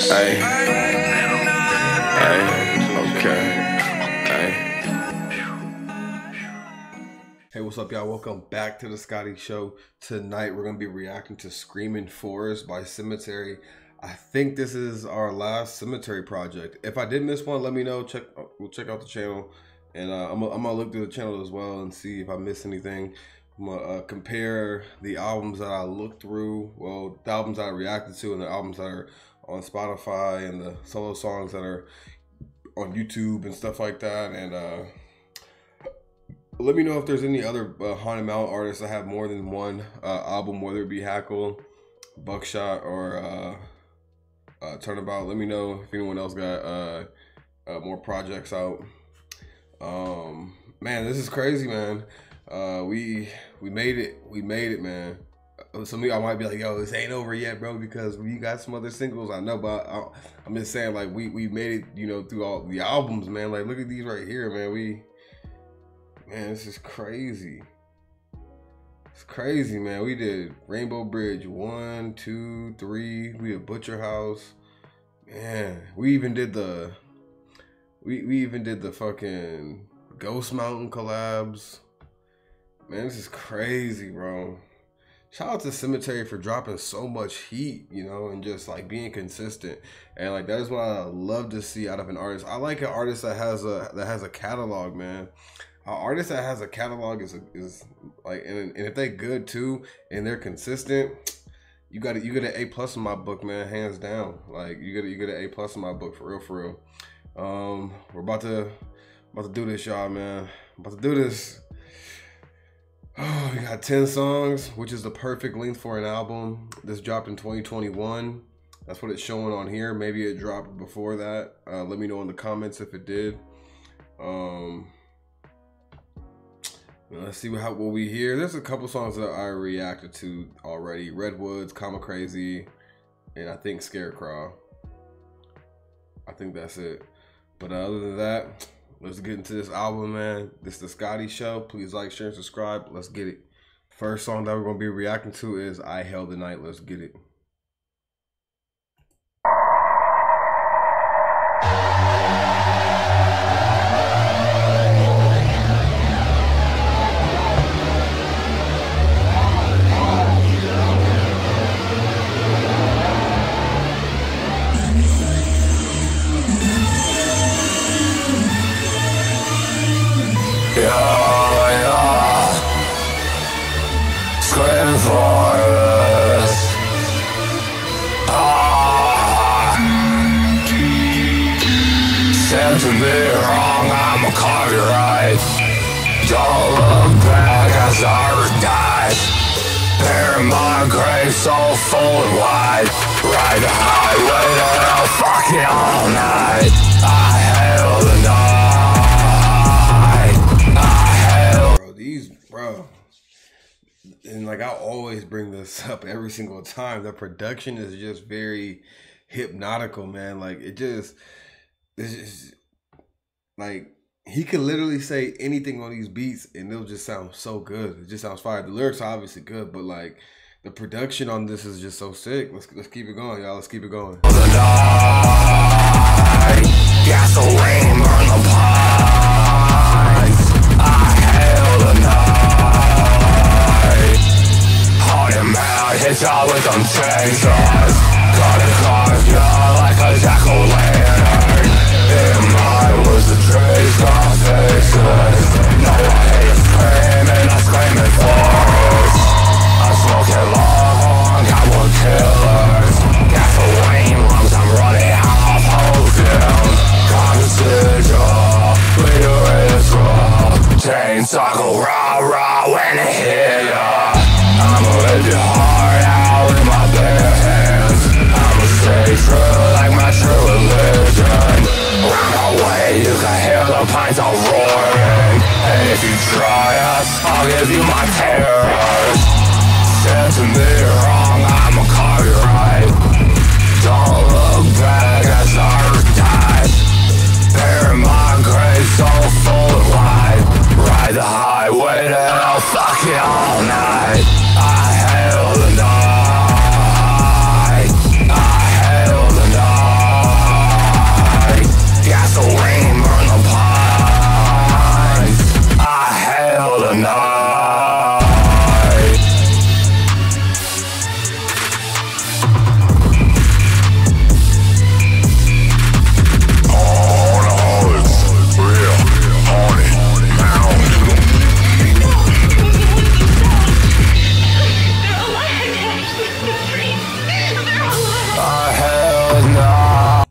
Hey, okay. Hey, what's up, y'all? Welcome back to the Scotty Show. Tonight, we're gonna be reacting to "Screaming Forrest" by Sematary. I think this is our last Sematary project. If I did miss one, let me know. We'll check out the channel, and I'm gonna look through the channel as well and see if I missed anything. I'm gonna compare the albums that I looked through, well, the albums that I reacted to, and the albums that are on Spotify, and the solo songs that are on YouTube and stuff like that. And let me know if there's any other Haunted Mountain artists that have more than one album, whether it be Hackle, Buckshot, or Turnabout. Let me know if anyone else got more projects out. Man, this is crazy, man. We made it, man. Some of y'all might be like, yo, this ain't over yet, bro, because we got some other singles. I know, but I'm just saying, like, we made it, you know, through all the albums, man. Like, look at these right here, man. Man, this is crazy. It's crazy, man. We did Rainbow Bridge 1, 2, 3. We did Butcher House. Man, we even did the fucking Ghost Mountain collabs. Man, this is crazy, bro. Shout out to Sematary for dropping so much heat, you know, and just like being consistent. And like, that is what I love to see out of an artist. I like an artist that has a catalog, man. An artist that has a catalog is like, and if they good too and they're consistent, you get an A+ in my book, man, hands down. Like, you get an A+ in my book, for real. We're about to do this, y'all, man. About to do this. Oh, we got 10 songs, which is the perfect length for an album. This dropped in 2021. That's what it's showing on here. Maybe it dropped before that. Let me know in the comments if it did. Let's see what we hear. There's a couple songs that I reacted to already. Redwoods, Comma Crazy, and I think Scarecrow. I think that's it. But other than that, let's get into this album, man. This is the Scotty Show. Please like, share, and subscribe. Let's get it. First song that we're going to be reacting to is I Held the Night. Let's get it. Screaming Forrest. Said to me wrong, I'm a copyright. Don't look back as ours died. Bury my grave so full and wide. Ride the highway and I'll fuck it all night. I hail the night. Bro, and like, I always bring this up every single time. The production is just very hypnotical, man. Like, it's just like, he can literally say anything on these beats and it'll just sound so good. It just sounds fire. The lyrics are obviously good, but like, the production on this is just so sick. Let's keep it going, y'all. Let's keep it going. The night, gasoline burn the pipes. I hail the night. Haunted Mountain, hit y'all with them chainsaws. Gotta carve y'all like a jack-o'-lantern. In mine was the trace of faces. No, I hate screaming, I'm screaming Forrest. I'm smoking long, got one killers. Gasoline lungs, I'm running off opium. Conversation, leader is raw. Chainsaw go rah-rah when it hit ya. I'ma rip your heart out with my bare hands. I'ma stay true like my true religion. Round the way you can hear the pines all roaring. And if you try us, I'll give you my terrors. Said to me wrong, I'm a copyright. Don't look back as ours died. Bury my grave so full and wide. Ride the highway and I'll fuck it all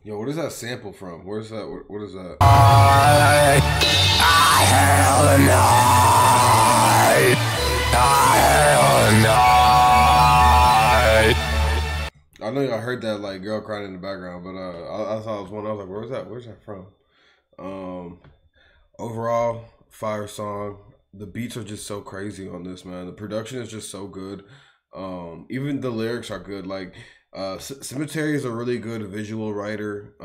Yo, what is that sample from? Where's that? What is that? I hail the night. I hail the night. I know y'all heard that like girl crying in the background, but I thought it was one. I was like, where's that? Where's that from? Overall, fire song. The beats are just so crazy on this, man. The production is just so good. Even the lyrics are good. Like, Sematary is a really good visual writer.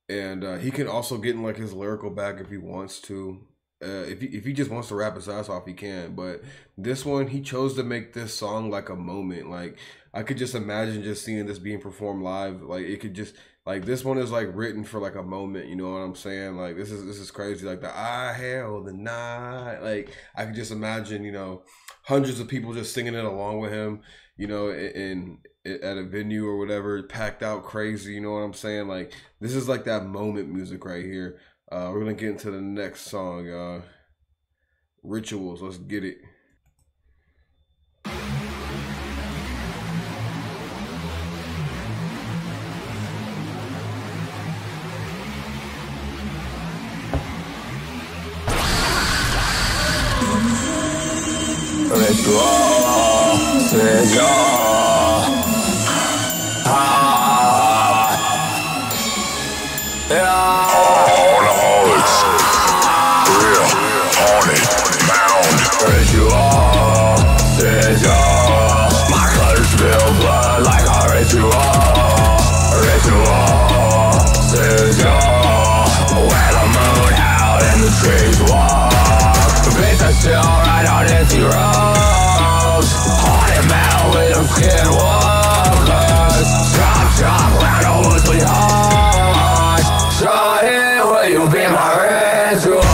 And he can also get in like his lyrical bag if he wants to. If he just wants to rap his ass off, he can. But this one, he chose to make this song like a moment. Like, I could just imagine just seeing this being performed live. Like, it could just like this one is like written for like a moment. You know what I'm saying? Like, this is crazy. Like the I hail the night. Like, I could just imagine, you know, hundreds of people just singing it along with him. You know, at a venue or whatever, packed out crazy. You know what I'm saying? Like, this is like that moment music right here. We're gonna get into the next song, Rituals. Let's get it. Still right on empty roads, haunted metal with them skinwalkers. Chop, round the woods we hide. Shot it, will you be my ritual?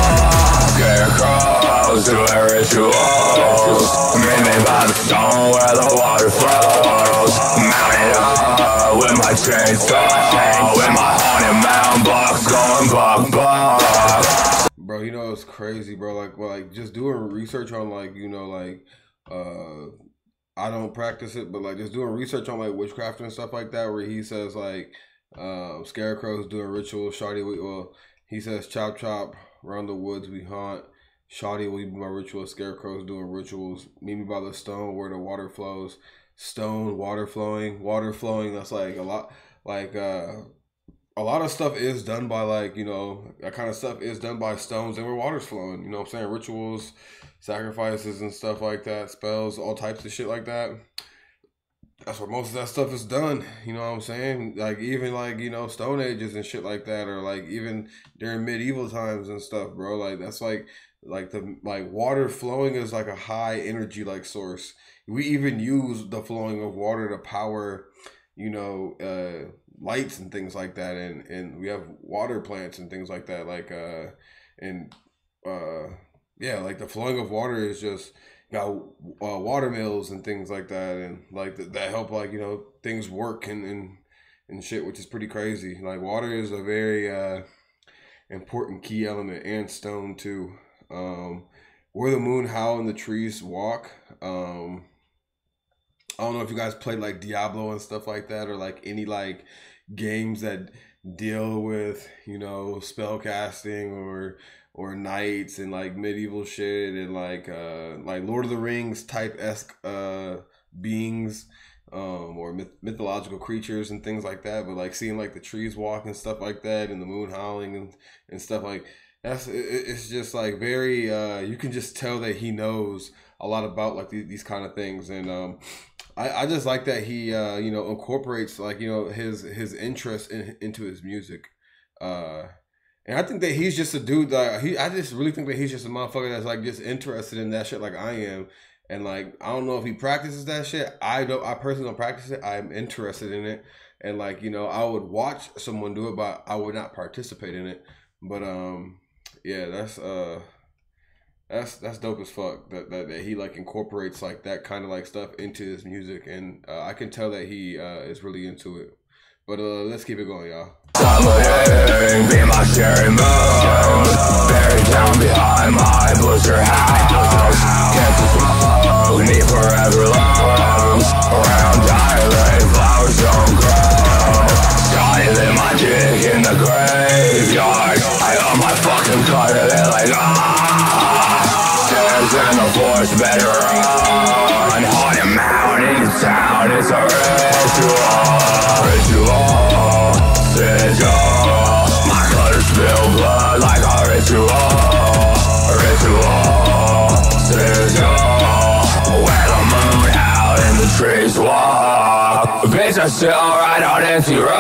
Scarecrows doing rituals, made by the stone where the water flows. Mounted up with my chainsaw, with my haunted mountain box going buck. Bro, you know it's crazy, bro. Like just doing research on like, you know, like I don't practice it, but like just doing research on like witchcraft and stuff like that, where he says like scarecrows doing rituals, shoddy. Well, he says chop, round the woods we haunt. Shoddy will be my ritual. Scarecrows doing rituals. Meet me by the stone where the water flows. Stone, water flowing. That's like a lot. Like a lot of stuff is done by like, you know, that kind of stuff is done by stones and where water's flowing, you know what I'm saying? Rituals, sacrifices and stuff like that, spells, all types of shit like that. That's where most of that stuff is done, you know what I'm saying? Like even like, you know, Stone Ages and shit like that, or like even during medieval times and stuff, bro. Like that's like the water flowing is like a high energy like source. We even use the flowing of water to power, you know, lights and things like that, and we have water plants and things like that, like yeah, like the flowing of water is just got water mills and things like that, and like that help like, you know, things work and shit, which is pretty crazy. Like water is a very important key element, and stone too. Where the moon howl and the trees walk. I don't know if you guys played like Diablo and stuff like that, or like any like games that deal with, you know, spell casting or knights and like medieval shit, and like Lord of the Rings type esque beings, or mythological creatures and things like that. But like seeing like the trees walk and stuff like that, and the moon howling and stuff like it's just like very you can just tell that he knows a lot about like these kind of things. And I just like that he you know, incorporates like, you know, his interest into his music, and I think that he's just a dude that I just really think that he's just a motherfucker that's like just interested in that shit like I am. And like I don't know if he practices that shit. I personally don't practice it. I'm interested in it, and like, you know, I would watch someone do it, but I would not participate in it. But yeah, that's dope as fuck that he like incorporates like that kind of like stuff into his music, and I can tell that he is really into it. But let's keep it going, y'all. Be my scary moon, buried down behind my blister house. Can't smoke, need forever lungs. Around dilate, flowers don't grow. Better sit alright on empty roads.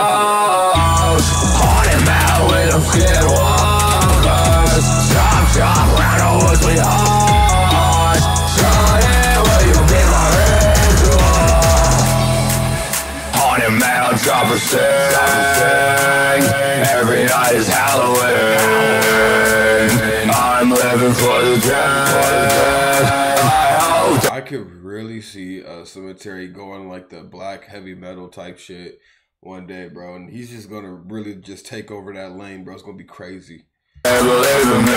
Haunted man with them skinwalkers. Chop round the woods we haunt. Shawty, will you be my ritual? Haunted man, drop a sing. Every night is Halloween. I'm living for the dead. I could really see Sematary going like the black heavy metal type shit one day, bro, and he's just gonna really just take over that lane, bro. It's gonna be crazy. Believe in me.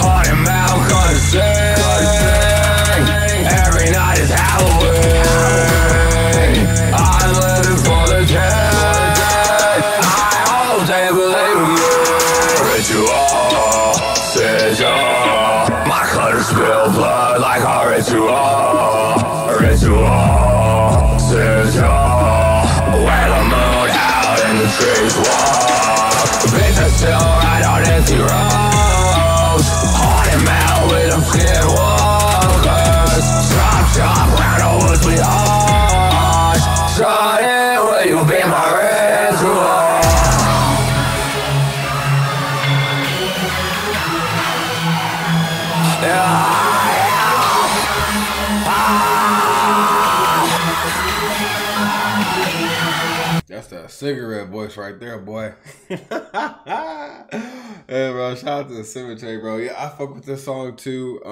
Haunted man, gonna sing. Every night is Halloween. I'm living for the dead. I hope they believe in me. Ritual, sigil. My cutters spill blood like a ritual. Ritual, sigil. Where the moon out and the trees walk. Bitches still right on empty roads. Haunted man with them skinwalkers. Chop round the woods we haunt. Shawty, will you be my ritual? That's that cigarette voice right there, boy. Hey, bro, shout out to the Sematary, bro. Yeah, I fuck with this song too.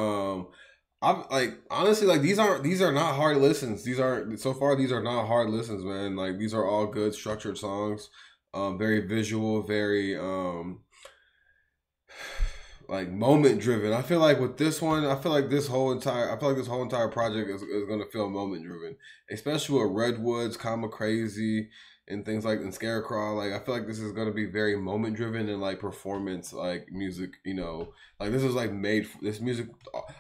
I'm like, honestly, like these are not hard listens. These are not hard listens, man. Like these are all good structured songs. Very visual, very like moment driven. I feel like with this one, I feel like this whole entire project is gonna feel moment driven, especially with Redwoods, Kama Crazy, and things like and Scarecrow. Like I feel like this is gonna be very moment driven and like performance like music. You know, like this is like made this music.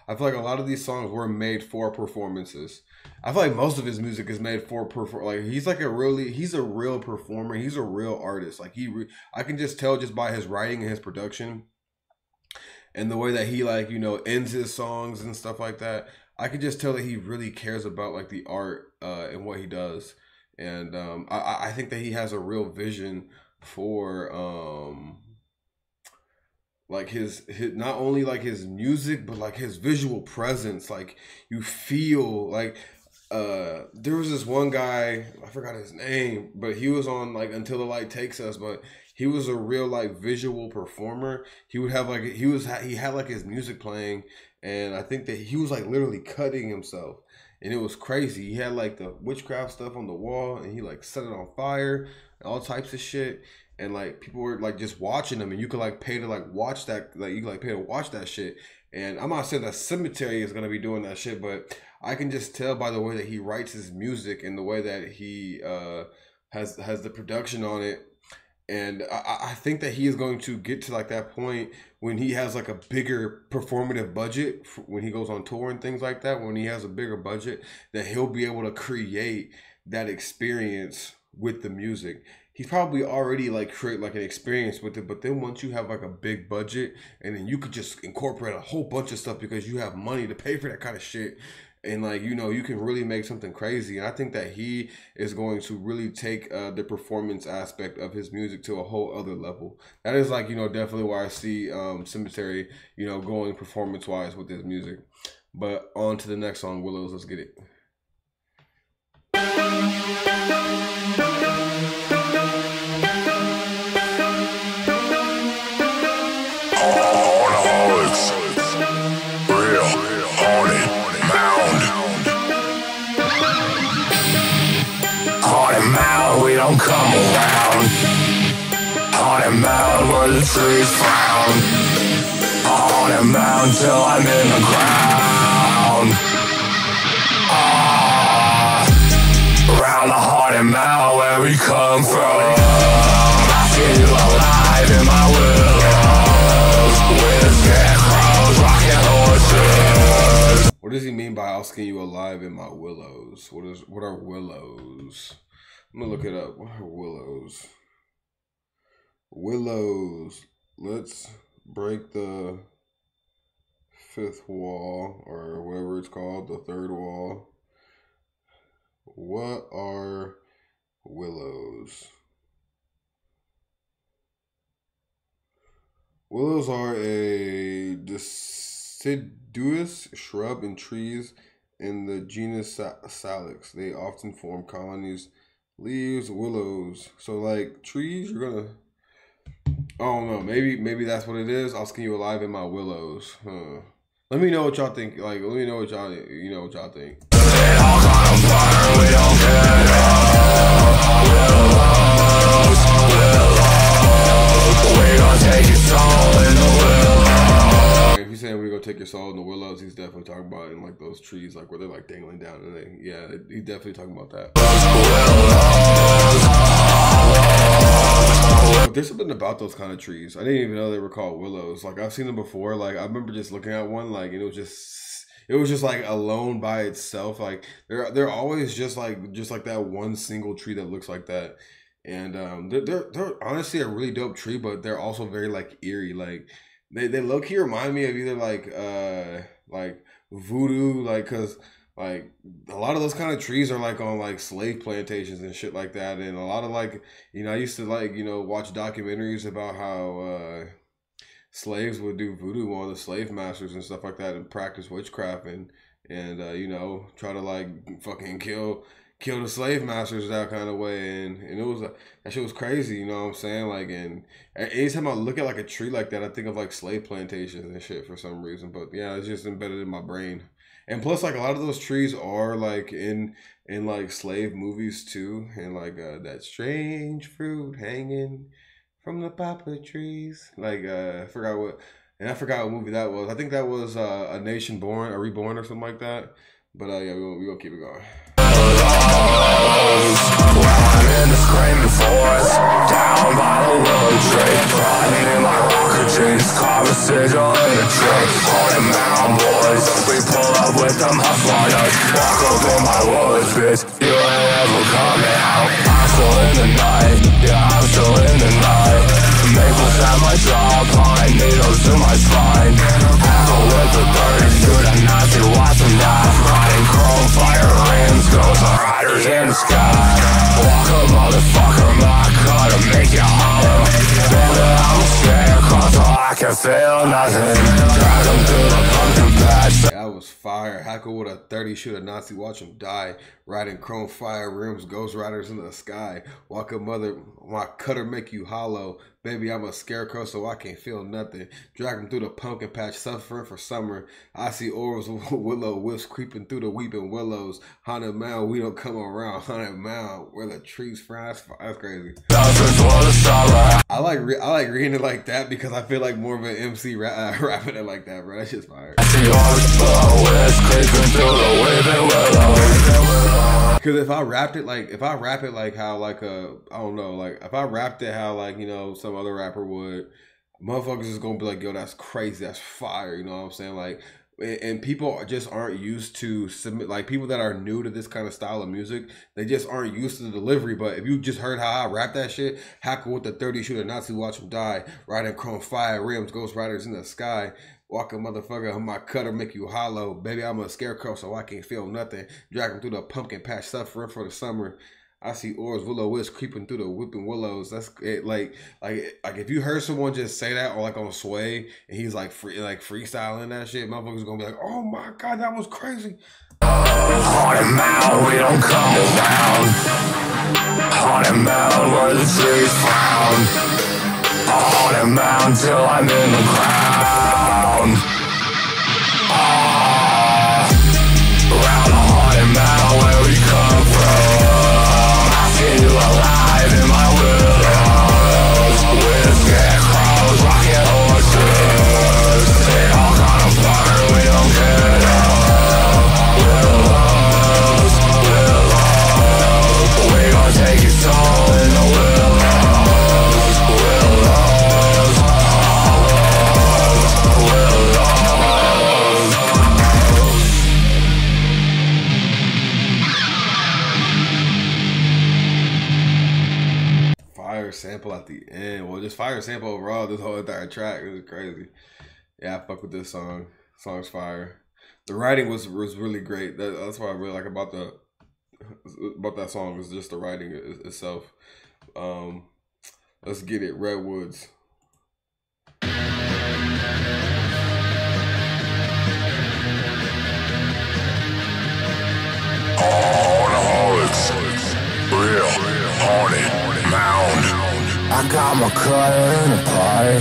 I feel like a lot of these songs were made for performances. I feel like most of his music is made for like he's a real performer. He's a real artist. Like I can just tell just by his writing and his production. And the way that he like, you know, ends his songs and stuff like that, I could just tell that he really cares about like the art and what he does. And I think that he has a real vision for like his not only like his music, but like his visual presence. Like you feel like there was this one guy, I forgot his name, but he was on like Until the Light Takes Us, but he was a real like visual performer. He would have like he had like his music playing, and I think that he was like literally cutting himself, and it was crazy. He had like the witchcraft stuff on the wall, and he like set it on fire, and all types of shit. And like people were like just watching him, and you could like pay to like watch that, like you could like pay to watch that shit. And I'm not saying that Sematary is gonna be doing that shit, but I can just tell by the way that he writes his music and the way that he has the production on it. And I think that he is going to get to like that point when he has like a bigger performative budget when he goes on tour and things like that. When he has a bigger budget, that he'll be able to create that experience with the music. He's probably already like create like an experience with it, but then once you have like a big budget and then you could just incorporate a whole bunch of stuff because you have money to pay for that kind of shit. And like, you know, you can really make something crazy. And I think that he is going to really take the performance aspect of his music to a whole other level. That is like, you know, definitely where I see Sematary, you know, going performance wise with his music. But on to the next song, Willows. Let's get it. We don't come around. Haunted mound where the trees frown. Haunted mound till I'm in the ground. Around the haunted mound where we come from. I see you alive in my willows. With scarecrows rocking horses. What does he mean by I'll skin you alive in my willows? What are willows? I'm gonna look it up. What are willows? Willows. Let's break the fifth wall, or whatever it's called, the third wall. What are willows? Willows are a deciduous shrub and trees in the genus Salix. They often form colonies, leaves, willows. So like trees, you're gonna. I don't know. Maybe that's what it is. I'll skin you alive in my willows. Huh. Let me know what y'all think. Like, let me know what y'all what y'all think. If he's saying we're gonna take your soul in the willows, he's definitely talking about in like those trees, like where they're like dangling down, and he's definitely talking about that. But there's something about those kind of trees. I didn't even know they were called willows. Like I've seen them before. Like I remember just looking at one, like, and it was just like alone by itself. Like they're always just like that one single tree that looks like that. And they're honestly a really dope tree, but they're also very like eerie. Like they low key remind me of either like voodoo, like because like a lot of those kind of trees are like on like slave plantations and shit like that, and a lot of like I used to like watch documentaries about how slaves would do voodoo on the slave masters and stuff like that and practice witchcraft and try to like fucking kill the slave masters that kind of way, and it was that shit was crazy, you know what I'm saying? Like, and anytime I look at like a tree like that, I think of like slave plantations and shit for some reason. But yeah, it's just embedded in my brain. And plus, like a lot of those trees are like in like slave movies too, and like that strange fruit hanging from the poplar trees. Like I forgot what movie that was. I think that was A Nation Born, A Reborn, or something like that. But yeah, we gonna keep it going. While I'm in the screaming forest, down by the willow tree, riding in my rocker jeans, carve a sigil in a tree, holding mountain boys. We pull up with them hustlers, walk up in my woods, bitch. You ain't ever coming out. I'm still in the night, yeah, I'm still in the night. Maples at my jaw, pine needles to my spine. Hackle with the 30, shoot a Nazi, watch them die. Riding chrome fire rims, ghost riders in the sky. Walk a motherfucker, my cutter, make you hollow. Baby, I'm a scarecrow, so I can feel nothing. Drag them through the pumpkin patch. That was fire. Hackle with a 30, shoot a Nazi, watch him die. Riding chrome fire rims, ghost riders in the sky. Walk a mother, my cutter make you hollow. Baby, I'm a scarecrow, so I can't feel nothing. Dragging through the pumpkin patch, suffering for summer. I see orbs of willow wisps creeping through the weeping willows. Haunted mound, we don't come around. Haunted mound, where the trees frown. That's crazy. I like reading it like that because I feel like more of an MC rapping it like that, bro. That shit's fire. Because if I rapped it like how like I don't know, like if I rapped it how like some other rapper would, motherfuckers is gonna be like, yo, that's crazy, that's fire, you know what I'm saying? Like, and people just aren't used to submit, like people that are new to this kind of style of music, they just aren't used to the delivery. But if you just heard how I rap that shit, Hackle with the 30, shoot a Nazi, watch him die. Riding chrome fire rims, ghost riders in the sky. Walk a motherfucker, my cutter make you hollow. Baby, I'm a scarecrow, so I can't feel nothing. Dragging through the pumpkin patch, suffering for the summer. I see orbs, willow wisps creeping through the whipping willows. That's it. Like if you heard someone just say that, or like on Sway, and he's like freestyling that shit, motherfuckers gonna be like, oh my god, that was crazy. Haunted mound, we don't come around. Haunted mound, where the trees frown. Haunted mound till I'm in the ground. Around the haunted mound where we come from. I see you alive in my willows. With scarecrows, rocking horses. They all got a fire, we don't get up. Willows, willows. We gon' take your soul in the willows. Willows, Fire sample at the end. Well, just fire sample overall. This whole entire track, it was crazy. Yeah, I fuck with this song. Song's fire. The writing was really great. That's what I really like about the about that song is just the writing itself. Let's get it, Redwoods. Alcoholics, real, haunted, mound. I got my cutter in a pie.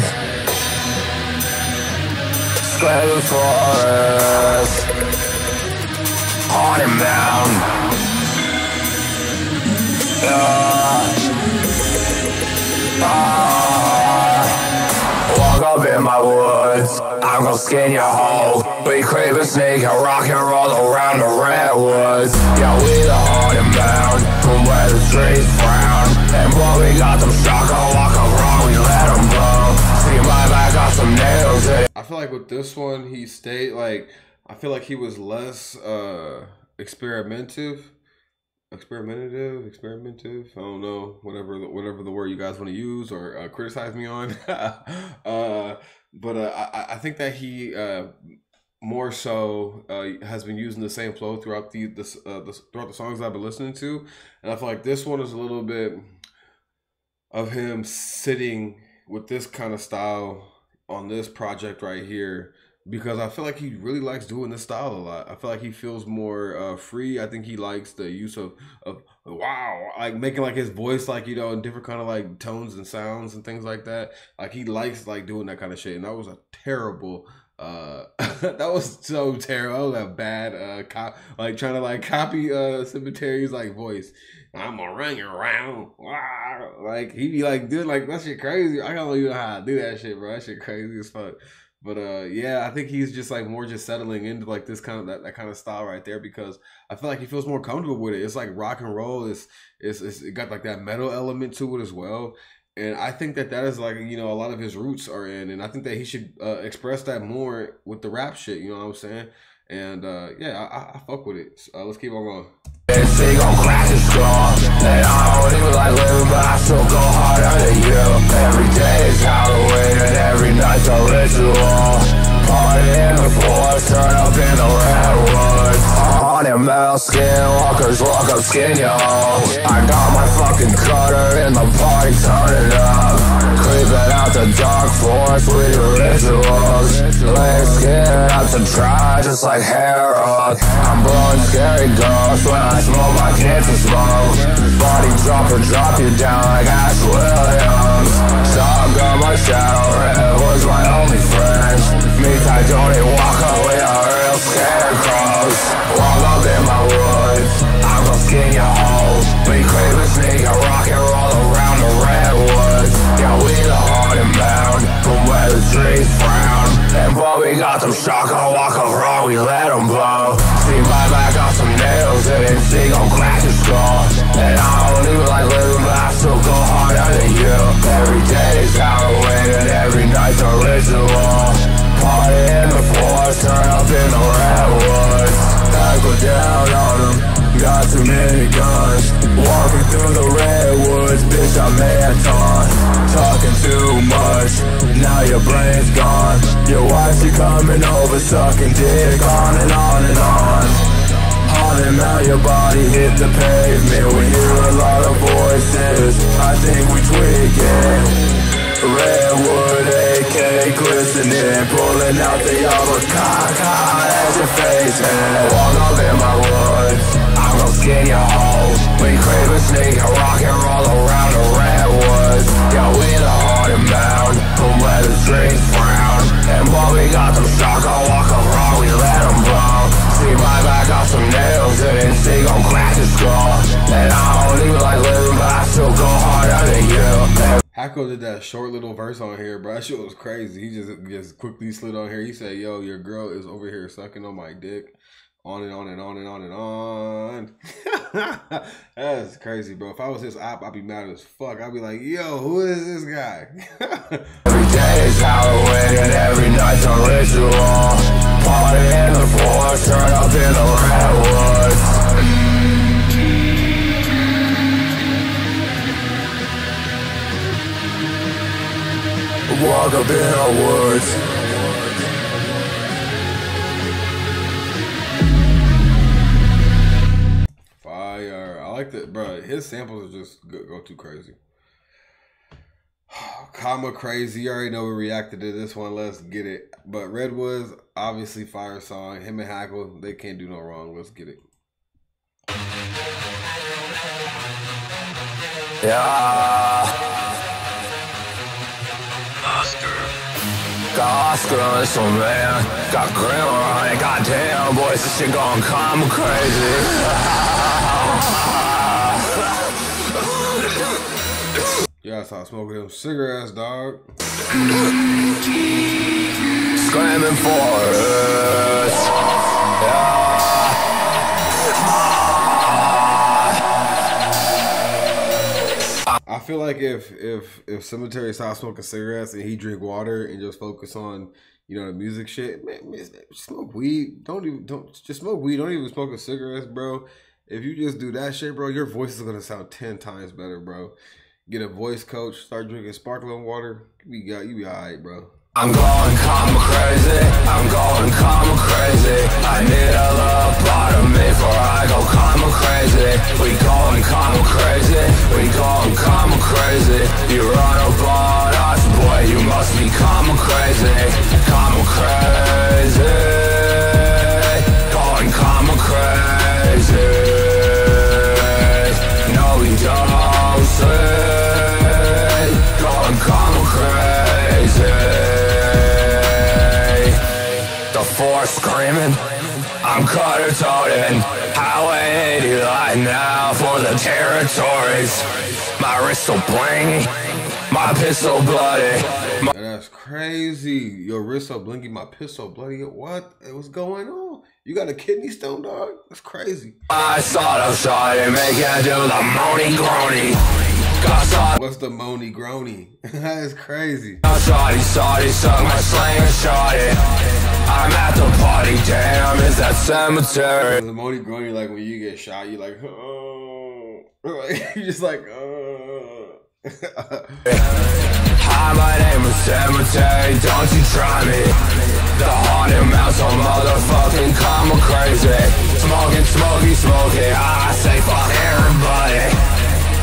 Scrapping Forrest, haunted mound. Walk up in my woods, I'm gon' skin your hole. We creep and sneak and rock and roll around the redwoods. Yeah, we the haunted mound, from where the trees frown. And boy, we got them shotgun walk around, we let them blow. See my back got some nails in it. I feel like with this one, he stayed like, I feel like he was less experimentative. I don't know, whatever the word you guys want to use or criticize me on. But I think that he more so has been using the same flow throughout throughout the songs I've been listening to, and I feel like this one is a little bit of him sitting with this kind of style on this project right here. Because I feel like he really likes doing this style a lot. I feel like he feels more free. I think he likes the use of wow, like making like his voice like, you know, in different kind of like tones and sounds and things like that. Like he likes like doing that kind of shit. And that was a terrible that was so terrible. That was a bad like trying to like copy Sematary's like voice. I'm gonna run you around. Wow. Like he be like doing like that shit crazy. I don't even know how to do that shit, bro. That shit crazy as fuck. But yeah, I think he's just like more just settling into like this kind of that kind of style right there, because I feel like he feels more comfortable with it. It's like rock and roll. It got like that metal element to it as well. And I think that is like, you know, a lot of his roots are in, and I think that he should express that more with the rap shit. You know what I'm saying? And yeah, I fuck with it. So, let's keep on going. She gon' crack his skull, and I don't even like living, but I still go harder than you. Every day is Halloween, and every night's a ritual. Party in the forest, turn up in the redwoods. Haunted metal skinwalkers, walk up skin y'all. I got my fucking cutter in the party, turn it up. Creeping out the dark forest with your rituals. Laying skin up to try, just like Harold. I'm blowing scary ghosts when I smoke my kids to smoke. Body drop you down like Ash Williams. Shotgun my shadow, red was my only friend. Me tight, don't even walk away, are real scarecrows. Walk up in my woods, I'm gon' skin your hole. We creep and sneak and rock and roll around the redwoods. Yeah, we the haunted mound, from where the trees frown. And boy, we got them shotgun walk around, we let them blow. See my back got some nails in it, she gon' crack your skull. And I don't even like living, but I still go harder than you. Every day is Halloween, and every night's a ritual. Party in the forest, turn up in the redwoods. I go down on them, got too many guns. Walking through the redwoods, bitch, I'm Anton. Talking too much, now your brain's gone. Your wife, she coming over, sucking dick on and on and on. Haunted out your body, hit the pavement. We hear a lot of voices, I think we tweaking. Redwood AK glistening, pulling out the avocado as your face head. Walk up in my woods, I'm gon' skin your hole. We creep and sneak and rock and roll around the redwoods. Yeah, we the haunted mound, from where the trees frown. And boy, we got them shotgun walk around, we let them blow. See my back got some nails in it, she gon' crack his skull. And I don't even like living, but I still go harder than you. Hacko did that short little verse on here, bro. That shit was crazy. He just quickly slid on here. He said, yo, your girl is over here sucking on my dick. On and on and on and on and on. That's crazy, bro. If I was his op, I'd be mad as fuck. I'd be like, yo, who is this guy? Every day is Halloween and every night's a ritual. Party in the forest, turn up in the redwoods. Walk up in the woods. Fire. I like that, bro. His samples are just go too crazy. Comma crazy. You already know we reacted to this one. Let's get it. But Redwoods, obviously fire song. Him and Hackle, they can't do no wrong. Let's get it. Yeah. Oscar, this one, man. Got grammar on it. Goddamn, boys, this shit going come crazy. Yeah, I saw smoking them cigarettes, dog. Screaming Forrest. Yeah. I feel like if Sematary stopped smoking cigarettes and he drink water and just focus on, you know, the music shit, man, smoke weed. Don't just smoke weed. Don't even smoke cigarettes, bro. If you just do that shit, bro, your voice is gonna sound 10 times better, bro. Get a voice coach, start drinking sparkling water. You be alright, bro. I'm going come crazy. I'm going come crazy. I need a love part of me before I go come crazy. We going come crazy. We going come crazy. You run upon us, boy. You must be come crazy. Come crazy. Going come crazy. No, we don't say. Going come crazy. Force screaming, I'm cutter toting. Highway 80 right now for the territories. My wrist so blingy, my pistol bloody. That's crazy. Your wrist so blinky, my pistol bloody. What? What's going on? You got a kidney stone, dog? That's crazy. I saw the shot and make it do the moany groany. What's the moany groany? That's crazy. Shotty, suck my slinger shotty. I'm at the party, damn, is that cemetery? The moany groany, like when you get shot, you like, oh. You just like, oh. Hi, my name is Sematary, don't you try me. The haunted mouse on motherfucking come crazy. Smoking, I say fuck everybody.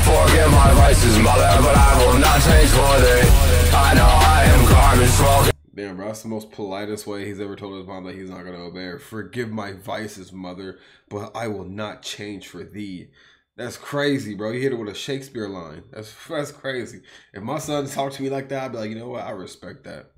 Forgive my vices, mother, but I will not change for thee. I know I am garbage smoking. Damn, bro, that's the most politest way he's ever told his mom that he's not going to obey her. Forgive my vices, mother, but I will not change for thee. That's crazy, bro. You hit it with a Shakespeare line. That's crazy. If my son talked to me like that, I'd be like, you know what? I respect that.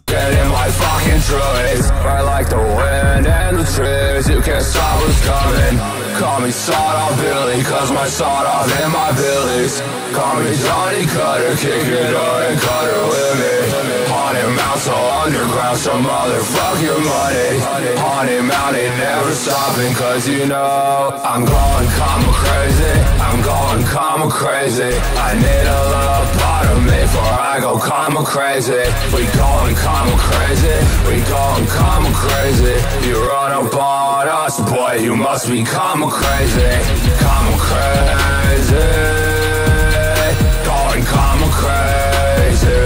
Get in my fucking trees. I like the wind and the trees. You can't stop what's coming. Call me sawed-off Billy, cause my sawed-off in my billies. Call me Johnny Cutter, kick it up and cut her with me. Haunted mouse so underground, so motherfuck your money. Haunted mountain never stopping, cause you know I'm going come crazy. I'm going come crazy. I need a love part of me before I go come crazy. We going come crazy. We going come crazy. You run up on us, boy, you must be come crazy. Come crazy. Going come crazy.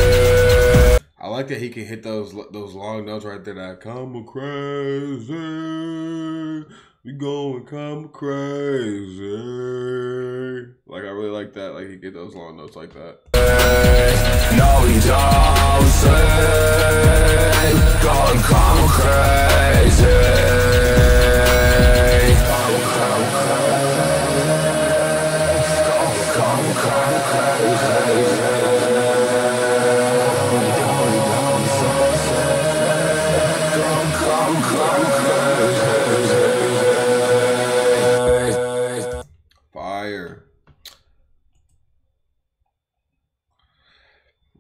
I like that he can hit those long notes right there. That come crazy, we going come crazy. Like I really like that. Like he get those long notes like that. No, we don't say. Going come crazy. Fire.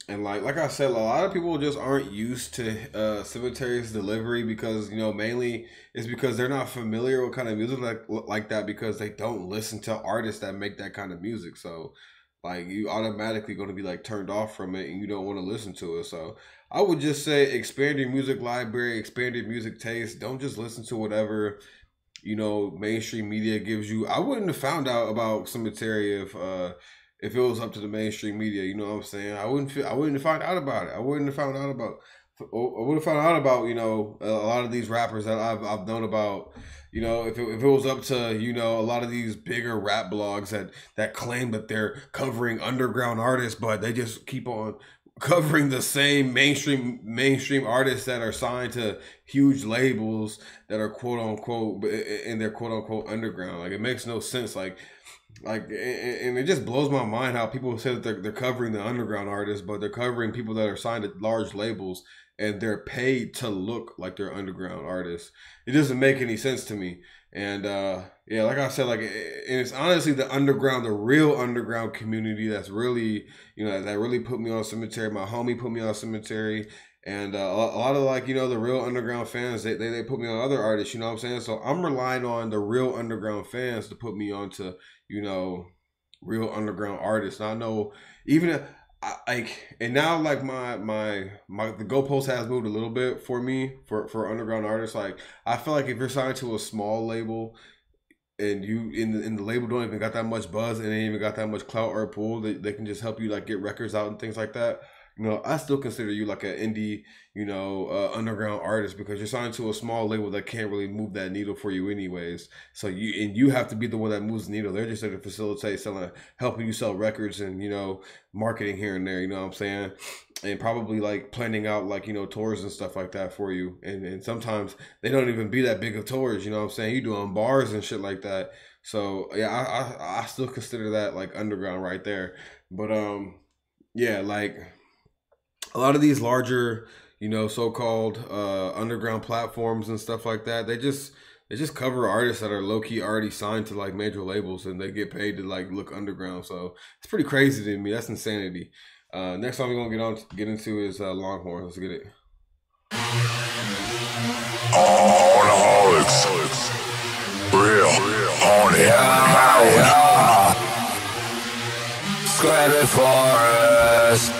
And like I said, a lot of people just aren't used to Sematary's delivery because, you know, mainly it's because they're not familiar with kind of music like that because they don't listen to artists that make that kind of music. So like you automatically going to be like turned off from it and you don't want to listen to it. So I would just say expand your music library, expand your music taste. Don't just listen to whatever, you know, mainstream media gives you. I wouldn't have found out about Sematary if it was up to the mainstream media. You know what I'm saying? I wouldn't have found out about it. I would have found out about, you know, a lot of these rappers that I've known about, You know, if it was up to, you know, a lot of these bigger rap blogs that claim that they're covering underground artists, but they just keep on covering the same mainstream artists that are signed to huge labels that are quote unquote in their quote unquote underground. Like, it makes no sense. Like, and it just blows my mind how people say that they're covering the underground artists, but they're covering people that are signed to large labels and they're paid to look like they're underground artists. It doesn't make any sense to me. And yeah, like I said, like, and it's honestly the underground, the real underground community that's really, you know, that really put me on Sematary. My homie put me on Sematary. And a lot of, like, you know, the real underground fans, they put me on other artists, you know what I'm saying? So I'm relying on the real underground fans to put me on to, you know, real underground artists. And I know even if, and now, like, the goalpost has moved a little bit for me for underground artists. Like, I feel like if you're signed to a small label and you in the label don't even got that much buzz and they ain't even got that much clout or pull, they can just help you, like, get records out and things like that. You know, I still consider you like an indie, you know, underground artist, because you're signed to a small label that can't really move that needle for you anyways. So you have to be the one that moves the needle. They're just there to facilitate selling, helping you sell records and, you know, marketing here and there, you know what I'm saying? And probably, like, planning out, like, you know, tours and stuff like that for you. And sometimes they don't even be that big of tours, you know what I'm saying? You doing bars and shit like that. So yeah, I still consider that, like, underground right there. But yeah, like, a lot of these larger, you know, so-called underground platforms and stuff like that, they just cover artists that are low-key already signed to, like, major labels, and they get paid to, like, look underground. So it's pretty crazy to me. That's insanity. Next song we're gonna get into is Longhorns. Let's get it. Alcoholics, real, on yeah. Scrappy Forrest.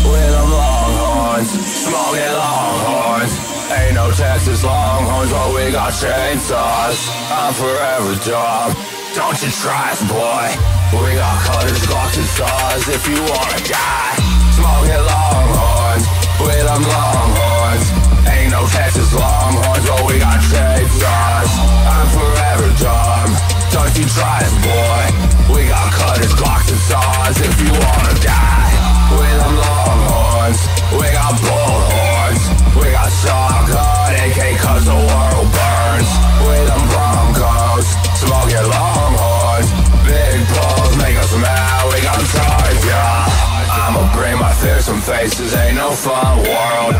With them Longhorns, smoking Longhorns. Ain't no Texas Longhorns, but we got chainsaws. I'm forever dumb, don't you try us, boy. We got cutters, glocks, and saws if you wanna die. Smoking Longhorns, with them Longhorns. Ain't no Texas Longhorns, but we got chainsaws. I'm forever dumb, don't you try us, boy. We got cutters, glocks, and saws if you wanna die. With them Longhorns, we got bullhorns. We got shotgun, AK, cause the world burns. With them Broncos, smoking Longhorns. Big balls make us mad, we got charge, yeah. I'ma bring my fearsome faces, ain't no fun world.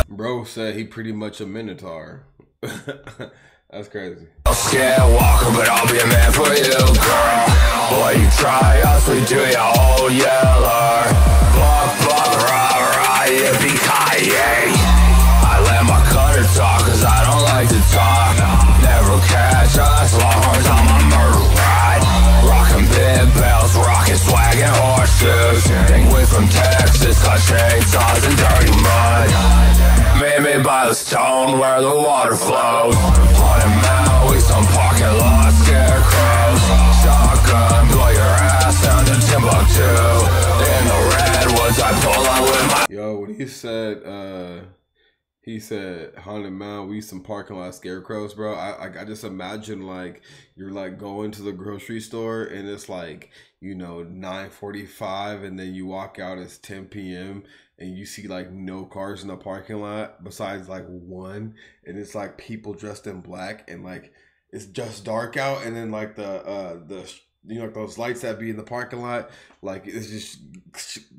Bro said he pretty much a minotaur. That's crazy. I'll scare walker, but I'll be a man for you, girl. Boy, you try us, we do ya all yeller. Fuck, rah, yippee-ki-yay. I let my cutter talk, cause I don't like to talk. Never catch us, Longhorns on my murder ride. Rockin' big bells, rockin' swag and horseshoes. Think we from Texas, cut chainsaws and dirty mud. Made me by the stone where the water flows. Haunted Maui, some parking lot scarecrows. Shotgun, blow your ass down to Timbuktu. In the redwoods, I pull out with my... Yo, when he said Haunted Mound, we some parking lot scarecrows, bro. I just imagine, like, you're, like, going to the grocery store and it's like, you know, 9:45, and then you walk out, it's 10 p.m. and you see, like, no cars in the parking lot besides, like, one, and it's like people dressed in black, and, like, it's just dark out, and then, like, the you know, like, those lights that be in the parking lot, like, it's just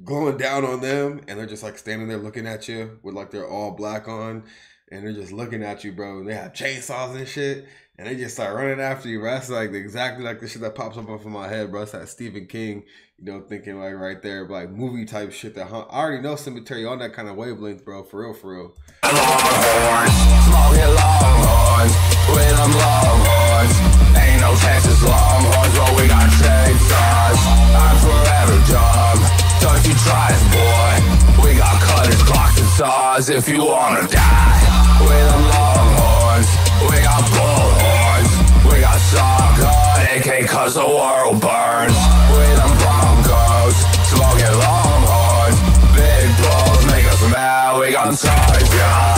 glowing down on them, and they're just, like, standing there looking at you with, like, their all black on, and they're just looking at you, bro, and they have chainsaws and shit, and they just start running after you, bro. That's, like, exactly like the shit that pops up off of my head, bro. It's that Stephen King, you know, thinking, like, right there, like, movie type shit that I already know Sematary on that kind of wavelength, bro, for real, for real. Longhorns, smoking Longhorns, with them Longhorns. Ain't no Texas Longhorns, but we got chainsaws. I'm forever dumb, don't you try us, boy. We got cutters, glocks, and saws if you wanna die. With them Longhorns, we got bullhorns. We got shotgun, AK, cause the world burns. With them Broncos, smoking Longhorns. Big balls make us mad, we got charge, yeah.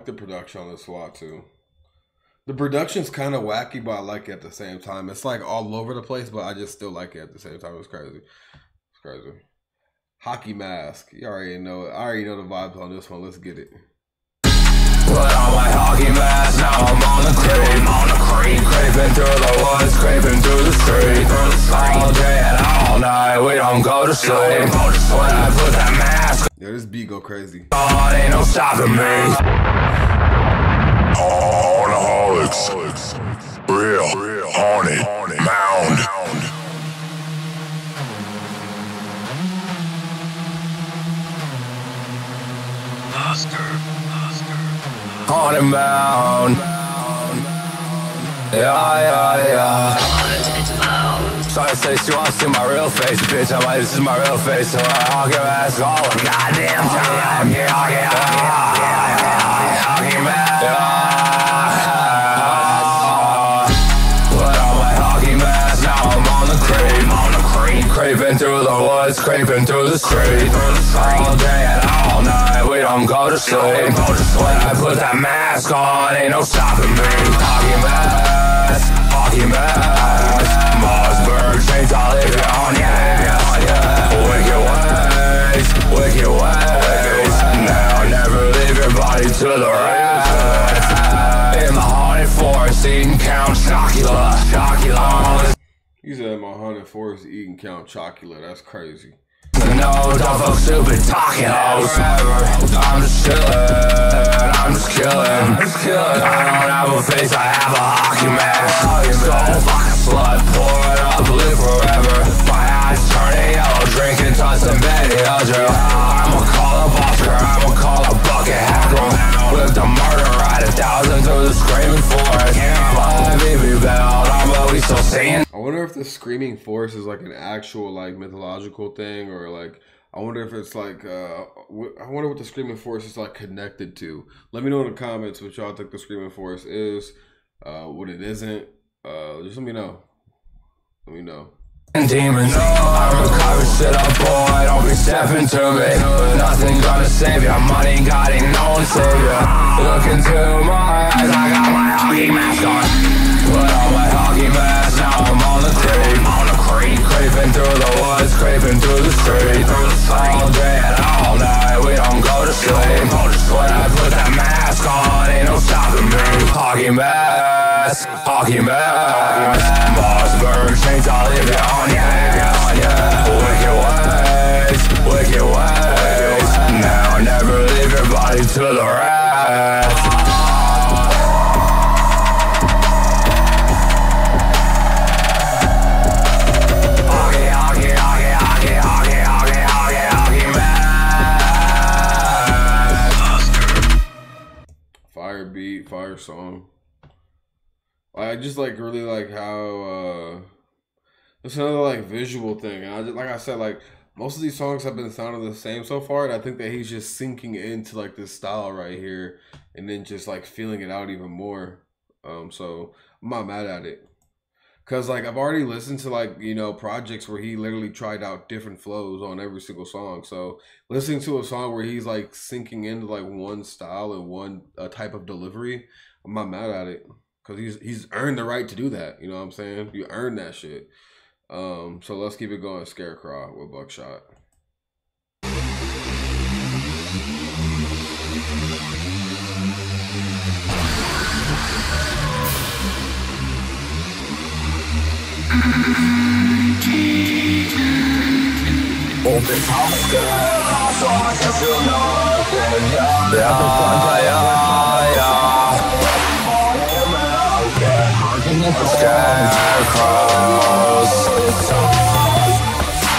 like the production on this a lot too. The production's kind of wacky, but I like it at the same time. It's like all over the place, but I just still like it at the same time. It's crazy. It's crazy. Hockey Mask. You already know it. I already know the vibes on this one. Let's get it. Put on my hockey mask, now I'm on the creep, creeping through the woods, creeping through the street, all day and all night, we don't go to sleep, when I put that mask yeah, this beat go crazy. on, ain't no stopping me. Alcoholics, real, haunted, mound. Haunted mound. Yeah. So I say she wants to see my real face, bitch. I'm like, this is my real face. So I'll give ass all the goddamn time. Hockey mask. Put on my hockey mask, now I'm on the creep, creeping through the woods, creeping through the street, all day and all night, we don't go to sleep, when I put that mask on, ain't no stopping me. Hockey mask, Mossberg chains, I'll leave you on ya. Wicked ways, now never leave your body to the rest. In the haunted forest, eating Count Chocula. You said my haunted forest eating Count Chocula. That's crazy. No, don't fuck stupid talking forever. I'm just killing. I don't have a face, I have a hockey mask. So fucking slut, pour it up, live forever. My eyes turning yellow, drinking tons of Betty Hudger. I'ma call up Oscar, I'ma call a bucket hacker. With the murder right 1,000 through the screaming forest. My baby bell, but we still singing. I wonder if the screaming forest is like an actual like mythological thing, or like I wonder if it's like I wonder what the screaming forest is like connected to. Let me know in the comments what y'all think the screaming forest is, what it isn't. Just let me know. Let me know. Demons, I'm a cover shit up, boy, don't be stepping to me. Nothing gonna save ya, money got it, no one save ya. Look into my eyes, I got my hockey mask on. Put on my hockey mask, now I'm on the creep, creeping through the woods, creeping through the street, all day and all night, we don't go to sleep. When I put that mask on, ain't no stopping me. Hockey mask, Mossberg chains, I'll leave you on ya. Wicked ways, now never leave your body to the rest. Fire beat, fire song. I just like really like how it's another like visual thing. And I just, like I said, like most of these songs have been sounding the same so far, and I think that he's just sinking into like this style right here, and then just like feeling it out even more. So I'm not mad at it, cause like I've already listened to like, you know, projects where he literally tried out different flows on every single song. So listening to a song where he's like sinking into like one style and one type of delivery, I'm not mad at it. Cause he's earned the right to do that. You know what I'm saying? You earned that shit. So let's keep it going. Scarecrow with Buckshot. Scarecrows.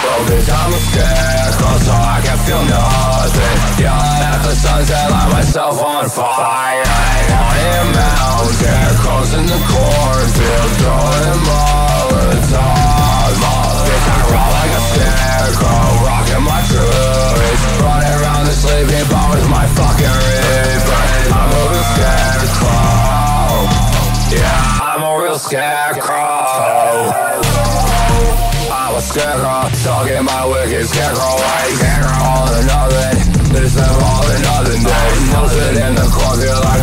Well, bitch, I'm a scarecrow, so I can feel nothing. Yelling at the sunset, light myself on fire. Haunted mound, scarecrows in the cornfield, throwing Molotovs. Bitch, I roll like a scarecrow, rocking my truth. Running around the sleeping bar with my fucking reaper. I'm a real scarecrow. Yeah, I'm a real scarecrow. I'm a scarecrow, stuck in my wicked scarecrow ways. All or nothing, this never all or nothing days. Posted in the cornfield like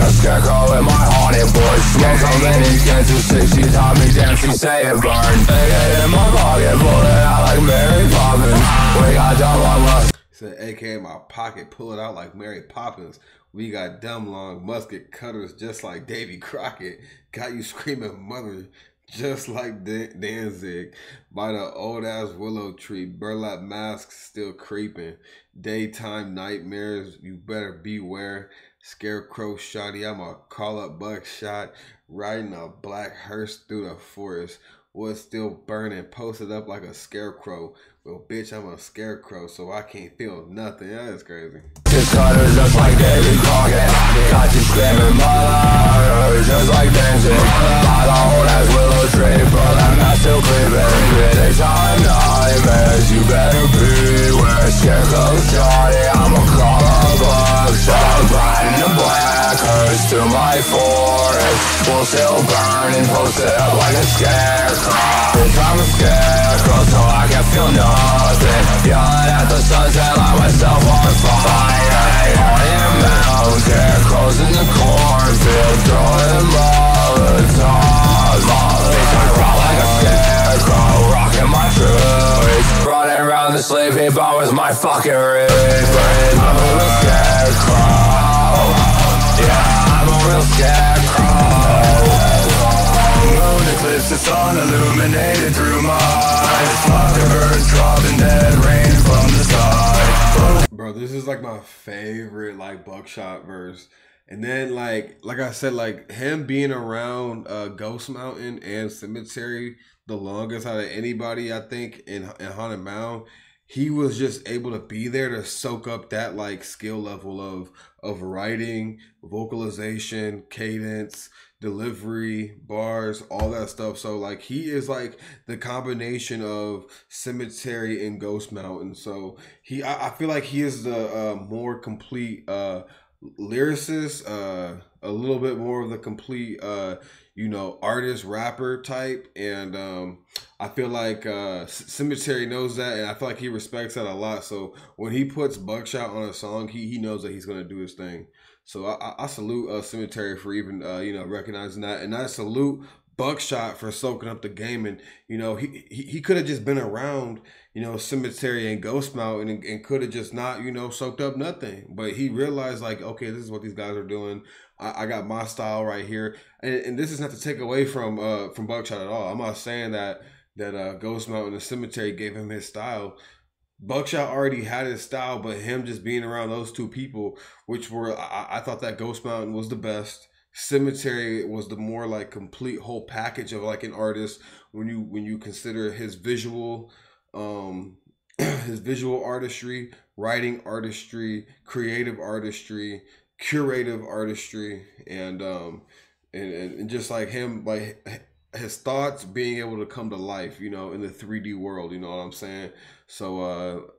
say it burned. AK in my pocket, pull it out like Mary Poppins. We got dumb long musket. Said AK in my pocket, pull it out like Mary Poppins. We got dumb long musket cutters just like Davy Crockett. Got you screaming mother just like Danzig. By the old ass willow tree, burlap masks still creeping. Daytime nightmares, you better beware. Scarecrow shotty, I'ma call up Buckshot. Riding a black hearse through the forest. Was still burning, posted up like a scarecrow. Well, bitch, I'm a scarecrow, so I can't feel nothing. That is crazy. This cutters just like Davy Crockett. Got you screaming mother, just like Danzig. By the old ass willow tree, burlap mask still creeping. Daytime nightmares, you better beware. Scarecrow shotty, I'ma call a Buckshot. Riding a black hearse to my forest. We'll still burn and posted up like a scarecrow. Bitch, I'm a scarecrow, so I can feel nothing. Yelling at the sunset, light myself on fire. Haunted mountains, scarecrows in the cornfield, throwing molotovs. Bitch, I rock like a scarecrow, rocking my truth. Running around the sleepy bar with my fucking wrist. I'm a real scarecrow. Yeah, I'm a real scarecrow. Moon eclipse, the sun illuminated through my eyes. Mockingbirds dropping dead rain from the sky. Bro, this is like my favorite like Buckshot verse. And then like I said, like him being around Ghost Mountain and Cemetery the longest out of anybody, I think, in Haunted Mound, he was just able to be there to soak up that like skill level of writing, vocalization, cadence, delivery, bars, all that stuff. So like he is like the combination of Cemetery and Ghost Mountain. So I feel like he is the more complete lyricist, a little bit more of the complete artist, rapper type. And I feel like Cemetery knows that, and I feel like he respects that a lot. So when he puts Buckshot on a song, he knows that he's gonna do his thing. So I salute Cemetery for even recognizing that, and I salute Buckshot for soaking up the game. And he could have just been around Cemetery and Ghost Mountain and could have just not soaked up nothing. But he realized like, okay, this is what these guys are doing. I got my style right here, and this is not to take away from Buckshot at all. I'm not saying that Ghost Mountain and Cemetery gave him his style. Buckshot already had his style, but him just being around those two people, which were, I thought that Ghost Mountain was the best. Cemetery was the more like complete whole package of like an artist when you consider his visual artistry, writing artistry, creative artistry, curative artistry, and just like him, like his thoughts being able to come to life, in the 3D world, you know what I'm saying? So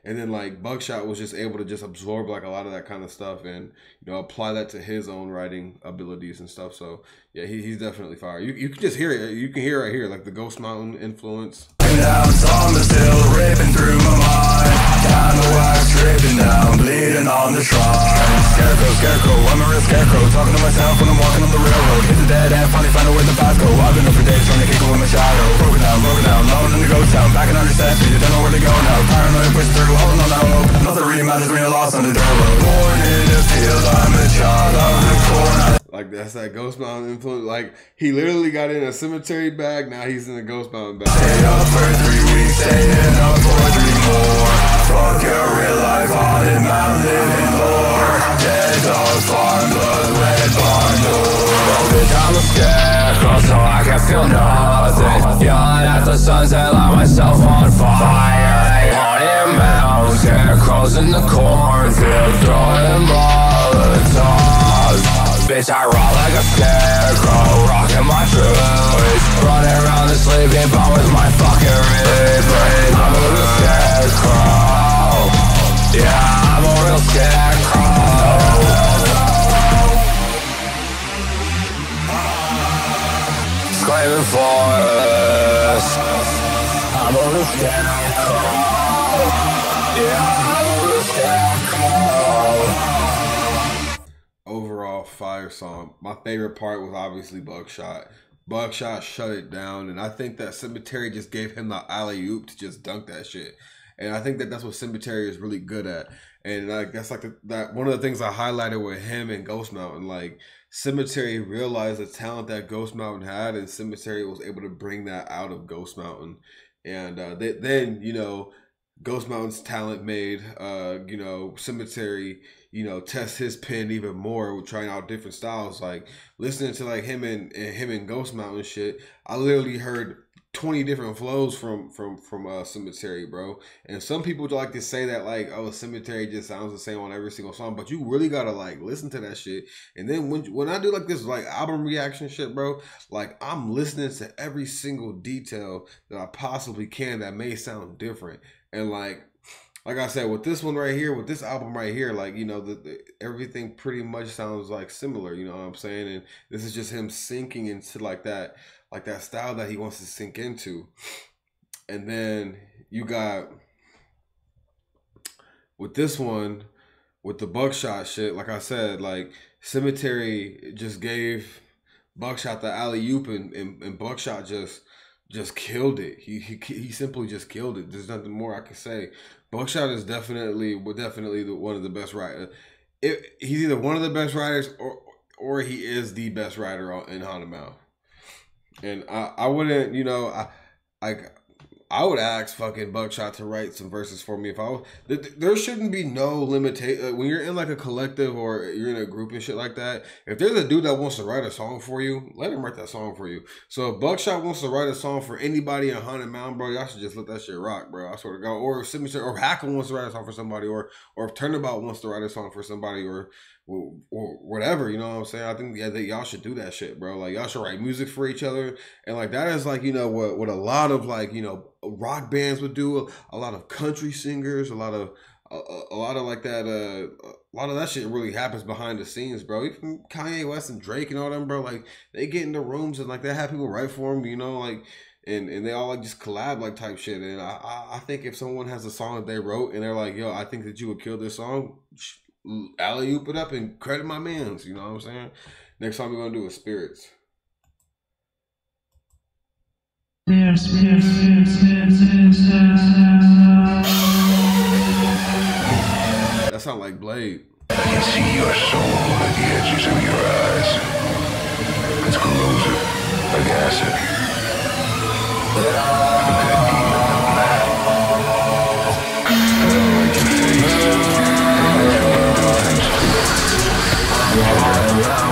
and then like Buckshot was just able to just absorb like a lot of that kind of stuff and apply that to his own writing abilities and stuff. So yeah, he's definitely fire. You can just hear it. You can hear right here like the Ghost Mountain influence. Now some is still ripping through my mind. Down the wax dripping down, bleeding on the shrine. Scarecrow, I'm a real scarecrow. Talking to myself when I'm walking on the railroad. Hit the dead end, finally find out where the path go. I've been up for days trying to kick it with my shadow. Broken down, alone in the ghost town. Back in understand, you don't know where to go now. Paranoid push through, holding on that hope. Nothing really matters when you're lost on the door. Born in the field, I'm a child of the corner. Like that's that Ghost Mountain influence. Like he literally got in a Cemetery bag. Now he's in a Ghost Mountain bag. Stay up for 3 weeks, staying up for 3 more. Fuck your real life, haunted mountain living lore. Dead dog farm, blood red barn door. Oh bitch, I'm a scarecrow, so I can feel nothing. Yelling at the sunset, light myself on fire. Haunted mountain, scarecrows in the cornfield, throwing molotovs. Bitch, I rock like a scarecrow, rocking my truth. Running around the sleeping bar with my fucking wrist. I'm a real scarecrow. Yeah, I'm a real scarecrow. Screaming Forrest. I'm a real scarecrow. Yeah, I'm a real scarecrow. Overall fire song. My favorite part was obviously Buckshot. Buckshot shut it down, and I think that Cemetery just gave him the alley oop to just dunk that shit. And I think that that's what Cemetery is really good at. And like that's like that one of the things I highlighted with him and Ghost Mountain. Like Cemetery realized the talent that Ghost Mountain had, and Cemetery was able to bring that out of Ghost Mountain. And then Ghost Mountain's talent made Cemetery test his pen even more with trying out different styles. Like listening to like him and Ghost Mountain shit, I literally heard 20 different flows from Cemetery, bro. And some people like to say that like, oh, Cemetery just sounds the same on every single song, but you really gotta like listen to that shit. And then when I do like this like album reaction shit, bro, like I'm listening to every single detail that I possibly can that may sound different. And like I said, with this one right here, with this album right here, like, everything pretty much sounds like similar, you know what I'm saying? And this is just him sinking into like that style that he wants to sink into. And then you got with this one, with the Buckshot shit, like I said, like Cemetery just gave Buckshot the alley-oop, and Buckshot just killed it. He simply just killed it. There's nothing more I can say. Buckshot is definitely one of the best writers. He's either one of the best writers or he is the best writer in Haunted Mouth. And I wouldn't, I would ask fucking Buckshot to write some verses for me if I was. There shouldn't be no limitation when you're in like a collective or you're in a group and shit like that. If there's a dude that wants to write a song for you, let him write that song for you. So if Buckshot wants to write a song for anybody in Haunted Mountain, bro, y'all should just let that shit rock, bro. I swear to God. Or if Cemetery or Hackle wants to write a song for somebody, or if Turnabout wants to write a song for somebody, or whatever, you know what I'm saying? I think that y'all should do that shit, bro. Like y'all should write music for each other, and like that is like what a lot of like rock bands would do, a lot of country singers, a lot of like that, a lot of that shit really happens behind the scenes, bro. Even Kanye West and Drake and all them, bro, like they get into rooms and like they have people write for them, like. And they all like just collab like type shit. And I think if someone has a song that they wrote and they're like, yo, I think that you would kill this song, alley-oop it up and credit my mans, you know what I'm saying? Next song we're gonna do is Spirits. That sound like Blade. I can see your soul at the edges of your eyes. It's corrosive, like acid.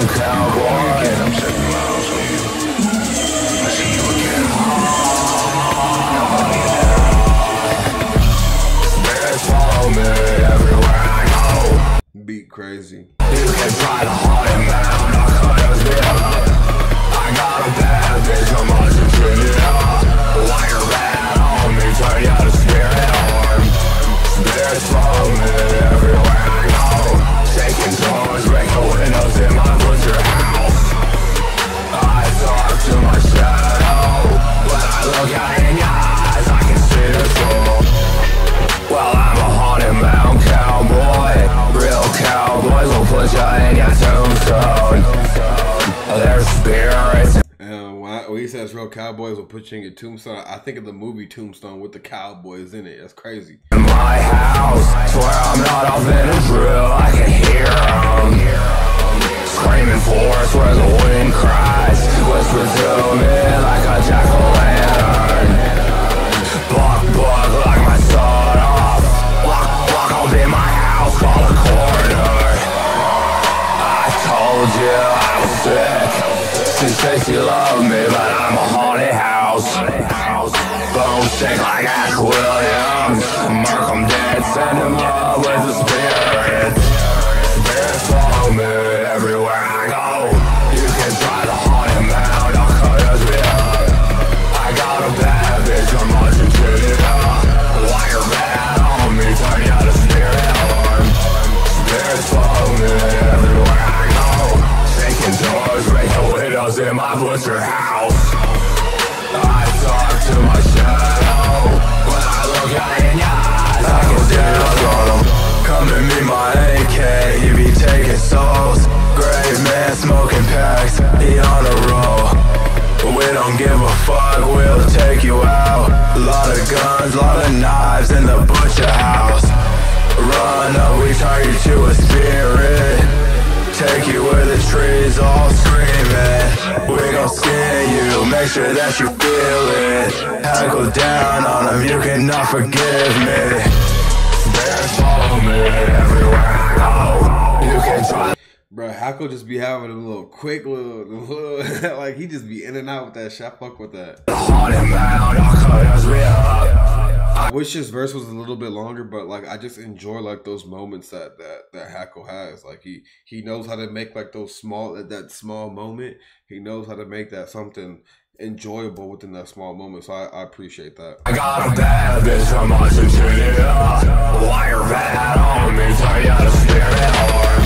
Cowboy, again, I'm 7 miles from you. I see you again. Spirits follow me everywhere I go. Beat crazy. You can try to Haunted Mountain, I cut us up. I got a bad bitch, I'm on to turn it up. While you're bad on me, turn you to spirit arm. Spirits follow me everywhere I go. Shaking doors, break the windows in my butcher house. I talk to my shadow. When I look out in your eyes, I can see the soul. Well, I'm a Haunted Mountain cowboy. Real cowboys will put you in your tombstone. There's spirits. When he says real cowboys will put you in your tombstone, I think of the movie Tombstone with the cowboys in it. That's crazy. In my house, swear I'm not off in a drill. I can hear them screaming Forrest where the wind cries. Whisper to me like a jack-o'-lantern. Buck like my son off. Walk up in my house, call a coroner. I told you I was sick. She says she loved me, but I'm a haunted house. Bone shake like Ash Williams. Mark 'em dead, send him up with the spirits. Spirits follow me everywhere I go. You can try to Haunted Mountain, I'll cut us up. I got a bad bitch, I'm watching shit up. While you're bad on me, turn you to spirit arm. Spirits follow me everywhere I go. Shaking doors, break the windows in my butcher house. I talk to my shadow. When I look out in your eyes, I can see the soul. Come and meet my AK, you be taking souls. Grave man smoking packs, he on a roll. we turn you to a spirit. Take you where the trees all screaming. We gon' skin you, make sure that you feel it. Hackle down on them, you cannot forgive me. Bears follow me everywhere I go. You can try. Bro, Hackle just be having a little quick little like he just be in and out with that shit. I fuck with that. I wish his verse was a little bit longer, but like I just enjoy like those moments that Hackle has. Like he knows how to make like those that small moment. He knows how to make that something enjoyable within that small moment. So I appreciate that. I got a bad bitch from Argentina. Wire bad on me, turn you to spirit arm.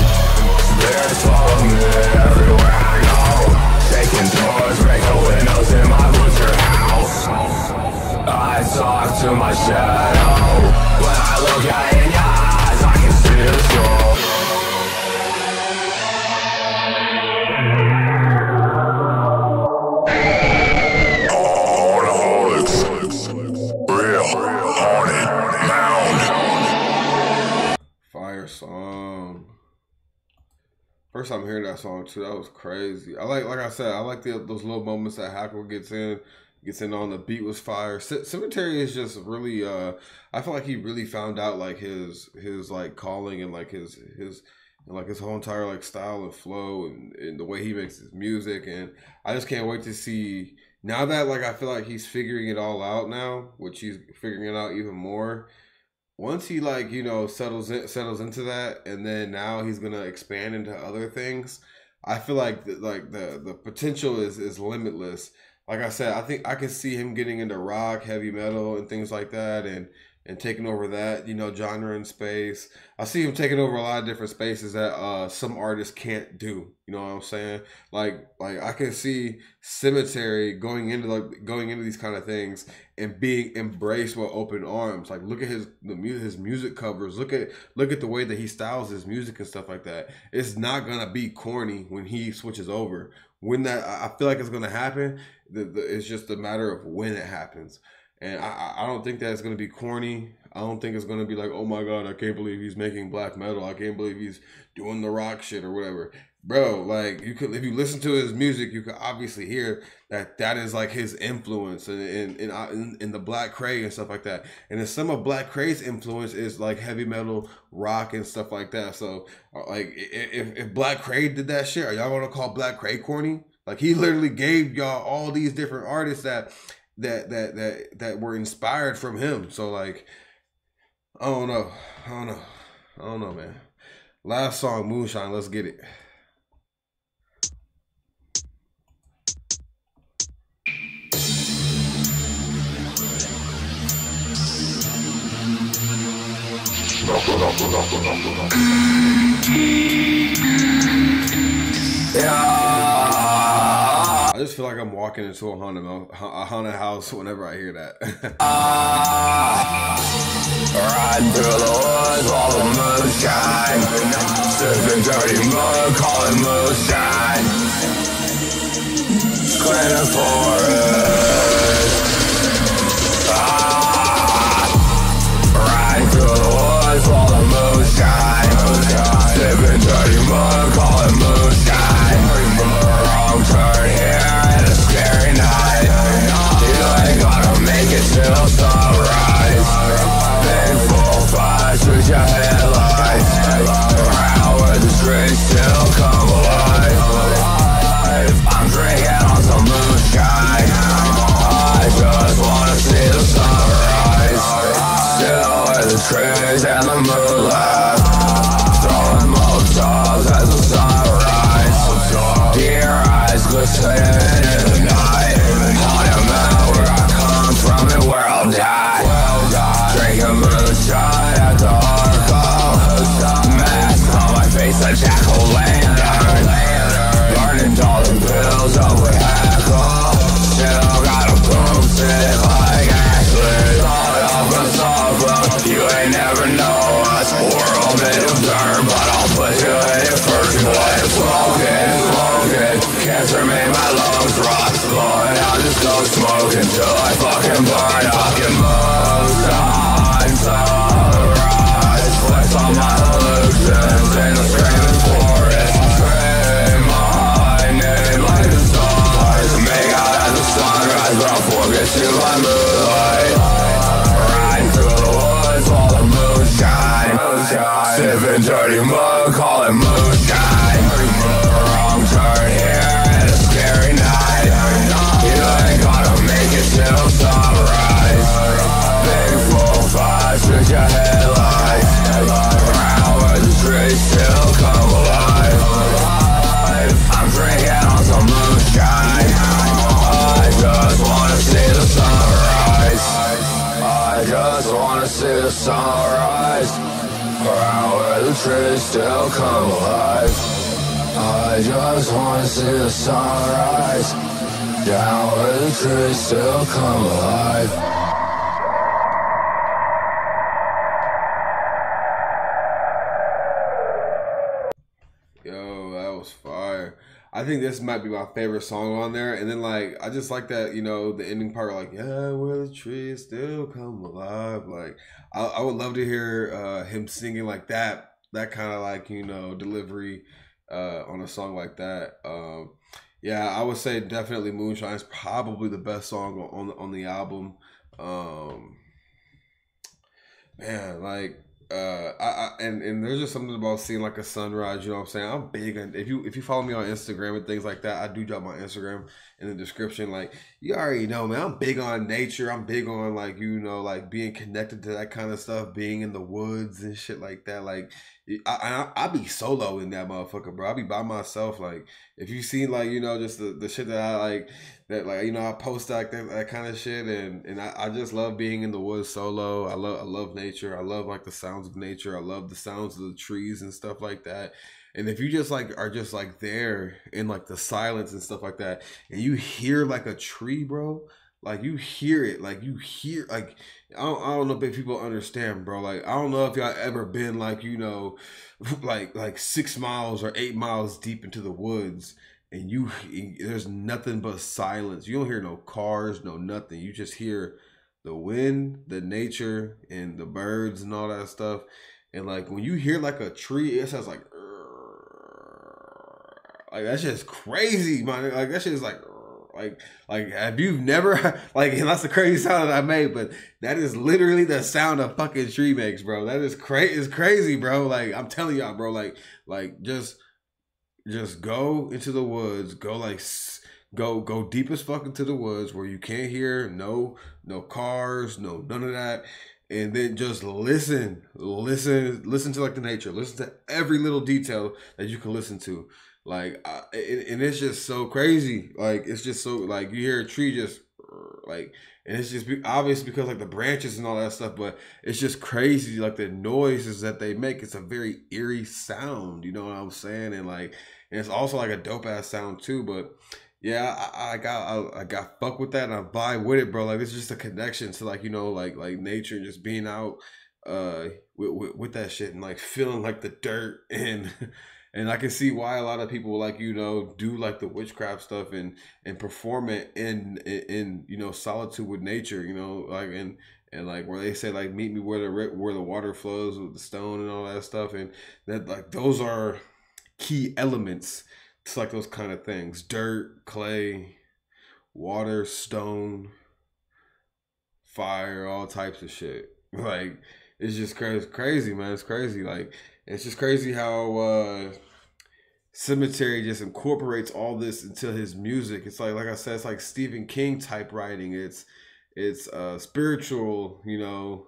Bears follow me everywhere I go. Taking doors, break the windows in my butcher house. I talk to my shadow. When I look at it in your eyes, I can see the soul. Real haunted mound. Fire song. First time hearing that song too, that was crazy. I like I said, I like those little moments that Hackle gets in on. The beat was fire. Sematary is just really I feel like he really found out like his like calling and like his whole entire like style and flow and the way he makes his music. And I just can't wait to see now that like I feel like he's figuring it all out now, which he's figuring it out even more. Once he like, you know, settles into that, and then now he's gonna expand into other things. I feel like the potential is limitless. Like I said, I think I can see him getting into rock, heavy metal, and things like that, and taking over that, you know, genre and space. I see him taking over a lot of different spaces that some artists can't do. You know what I'm saying? Like I can see Sematary going into these kind of things and being embraced with open arms. Like look at his music covers. Look at the way that he styles his music and stuff like that. It's not gonna be corny when he switches over. When that, I feel like it's gonna happen. It's just a matter of when it happens. And I don't think that it's going to be corny. I don't think it's going to be like, oh my God, I can't believe he's making black metal. I can't believe he's doing the rock shit or whatever. Bro, like if you listen to his music, you can obviously hear that is like his influence in the Black Cray and stuff like that. And then some of Black Cray's influence is like heavy metal, rock and stuff like that. So like if Black Cray did that shit, are y'all going to call Black Cray corny? Like he literally gave y'all all these different artists that were inspired from him. So like I don't know, man. Last song, Moonshine, let's get it. I just feel like I'm walking into a haunted house whenever I hear that. Riding through the woods, all the moonshine. Sipping dirty mud, calling moonshine. Cleaning forest. Riding through the woods, all the moonshine. Sipping dirty mud, calling moonshine. Wrong turn here and a scary night. You ain't gonna make it till sunrise. Big full fire, shoot your headlights. Around where the streets still come alive. I'm drinking on some moonshine. I just wanna see the sunrise. Still with the trees and the moonlight. Throwing Molotovs as the sunrise. Dear eyes glistening in the night. Haunted mountain where I come from and where I'll die. Drinking moonshine at the Arco. Mask on my face, a jack-o'-lantern. Burning dollar bills over Hackle. Still got a boomstick like Ashley. Thought of a soft, you ain't never know us. World made of dirt, but I'll put you in it first. Boy, smoking. Cancer made my lungs rot. Blowing out, just go smoking till I fucking burn. Fucking moonshine, sunrise. Flex on my dirty mud, call it moonshine. Wrong turn here and a scary night. You ain't gotta make it till sunrise. Big 4-5, switch your headlights. Around where the trees still come alive. I'm drinking on some moonshine. I just wanna see the sunrise. I just wanna see the sunrise. Around where the trees still come alive. I just wanna see the sunrise. Down where the trees still come alive. Yo, that was fire. I think this might be my favorite song on there. And then like I just like that, you know, the ending part, like, yeah, where the trees still come alive. Like I would love to hear him singing like that kind of like, you know, delivery on a song like that. Yeah, I would say definitely Moonshine is probably the best song on the album. Um, Man, like and there's just something about seeing like a sunrise, you know what I'm saying? I'm big on if you follow me on Instagram and things like that, I do drop my Instagram in the description. Like you already know, man, I'm big on nature. I'm big on like, you know, like being connected to that kind of stuff, being in the woods and shit like that. Like I be solo in that motherfucker, bro. I be by myself. Like if you see like, you know, just the shit that I like, that like, you know, I post like that kind of shit, and I just love being in the woods solo. I love nature. I love like the sounds of nature. I love the sounds of the trees and stuff like that. And if you just like are just like there in like the silence and stuff like that, and you hear like a tree, bro, like you hear it, like you hear like I don't know if people understand, bro. Like I don't know if y'all ever been like, you know, like 6 miles or 8 miles deep into the woods, and there's nothing but silence. You don't hear no cars, no nothing. You just hear the wind, the nature, and the birds and all that stuff. And like when you hear like a tree, it sounds like that shit's crazy, man. Like that shit is like have you never like, and that's the crazy sound that I made, but that is literally the sound a fucking tree makes, bro. That is it's crazy, bro. Like I'm telling y'all, bro. Like just go into the woods. Go like go deep as fuck into the woods where you can't hear no cars, none of that. And then just listen to like the nature. Listen to every little detail that you can listen to. Like, and it's just so crazy. Like, it's just so like you hear a tree just like, and it's just obvious because like the branches and all that stuff. But it's just crazy. Like the noises that they make. It's a very eerie sound. You know what I'm saying? And like, and it's also like a dope ass sound too. But yeah, I got fuck with that, and I vibe with it, bro. Like it's just a connection to like, you know, like nature and just being out with that shit and like feeling like the dirt and and I can see why a lot of people like, you know, do like the witchcraft stuff and perform it in you know, solitude with nature, you know, like and like where they say like meet me where the water flows with the stone and all that stuff, and that like those are key elements to like those kind of things: dirt, clay, water, stone, fire, all types of shit. Like it's just crazy, man. It's crazy. Like it's just crazy how Sematary just incorporates all this into his music. It's like I said, it's like Stephen King type writing. It's spiritual, you know,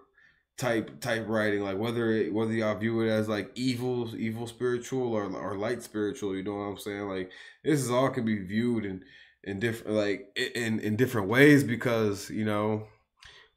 type writing. Like whether y'all view it as like evil spiritual or light spiritual, you know what I'm saying? Like this is all can be viewed in different like in different ways, because you know,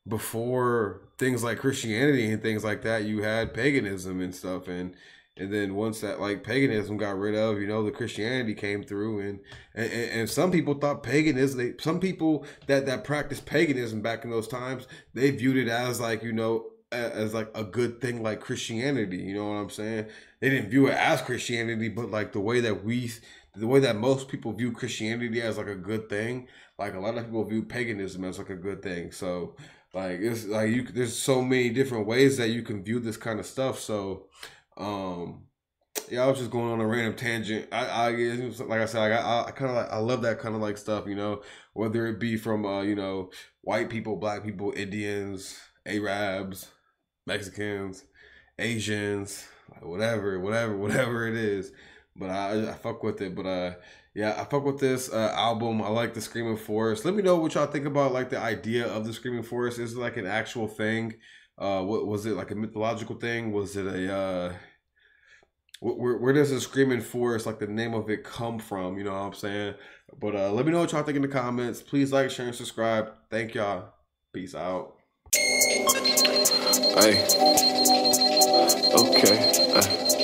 before things like Christianity and things like that, you had paganism and stuff, and then once that like paganism got rid of, you know, the Christianity came through, and some people thought paganism. Some people that practiced paganism back in those times, they viewed it as like, you know, as like a good thing, like Christianity. You know what I'm saying? They didn't view it as Christianity, but like the way that most people view Christianity as like a good thing, like a lot of people view paganism as like a good thing. So like it's like there's so many different ways that you can view this kind of stuff. So yeah, I was just going on a random tangent. I like I said, I kind of like, I love that kind of like stuff, you know, whether it be from you know, white people, black people, Indians, Arabs, Mexicans, Asians, like whatever it is. But I fuck with it. But yeah, I fuck with this album. I like the Screaming Forest. Let me know what y'all think about like the idea of the Screaming Forest. Is it like an actual thing? What was it, like a mythological thing? Was it a where does the Screaming Forest, like the name of it, come from? You know what I'm saying? But let me know what y'all think in the comments. Please like, share, and subscribe. Thank y'all. Peace out. Hey. Okay.